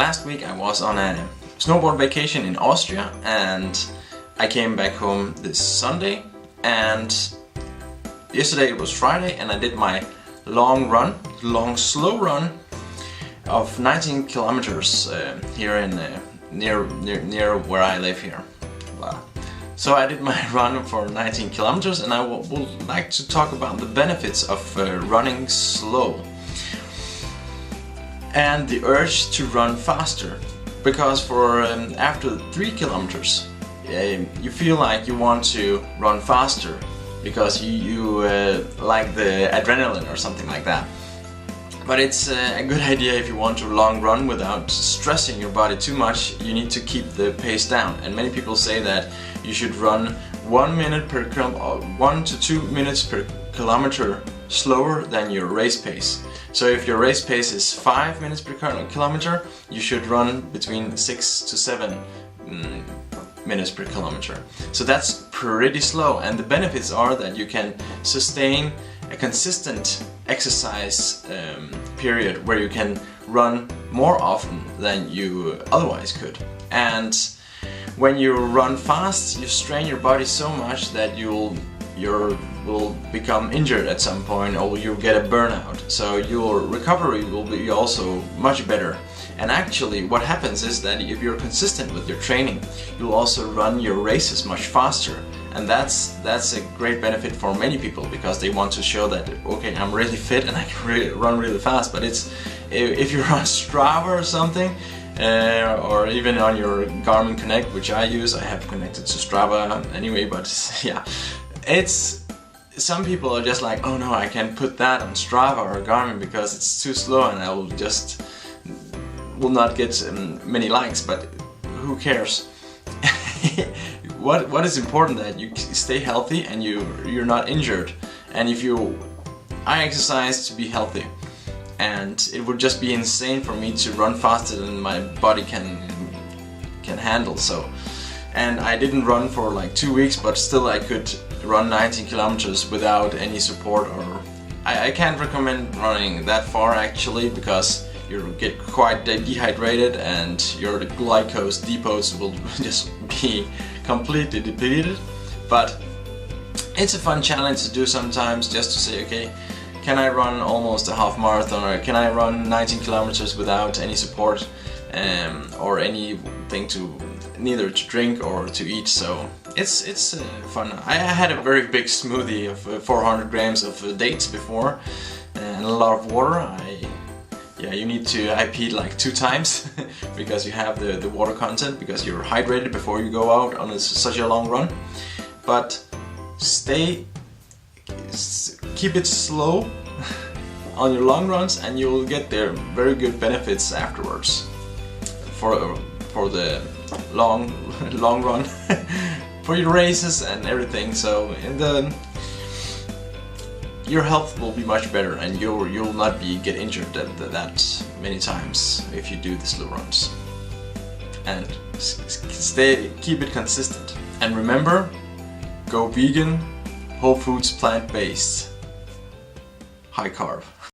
last week I was on a snowboard vacation in Austria, and I came back home this Sunday, and yesterday it was Friday, and I did my long slow run of 19 kilometers here in near where I live here. Wow. So I did my run for 19 kilometers, and I would like to talk about the benefits of running slow and the urge to run faster. Because for after 3 kilometers you feel like you want to run faster because you like the adrenaline or something like that. But it's a good idea if you want to long run without stressing your body too much. You need to keep the pace down, and many people say that you should run 1 to 2 minutes per kilometer slower than your race pace. So if your race pace is 5 minutes per kilometer, you should run between 6 to 7 minutes per kilometer. So that's pretty slow, and the benefits are that you can sustain a consistent exercise period where you can run more often than you otherwise could. And when you run fast, you strain your body so much that you will become injured at some point, or you'll get a burnout. So your recovery will be also much better. And actually what happens is that if you're consistent with your training, you'll also run your races much faster. And that's a great benefit for many people, because they want to show that, okay, I'm really fit and I can run really fast. But it's, if you're on Strava or something, or even on your Garmin Connect, which I use, I have connected to Strava anyway, but yeah, it's, some people are just like, oh no, I can't put that on Strava or Garmin because it's too slow and I will not get many likes. But who cares? What is important that you stay healthy and you're not injured. And I exercise to be healthy, and it would just be insane for me to run faster than my body can handle. So, and I didn't run for like 2 weeks, but still I could run 19 kilometers without any support. Or I can't recommend running that far actually, because you get quite dehydrated and your glucose depots will just be completely depleted. But it's a fun challenge to do sometimes, just to say, okay, can I run almost a half marathon, or can I run 19 kilometers without any support or anything neither to drink or to eat. So it's fun. I had a very big smoothie of 400 grams of dates before and a lot of water. You need to, I peed like 2 times because you have the water content, because you're hydrated before you go out on such a long run. But keep it slow on your long runs, and you'll get there very good benefits afterwards for the long run for your races and everything. So your health will be much better, and you'll not get injured that many times if you do the slow runs. And keep it consistent. And remember, go vegan, whole foods, plant-based, high carb.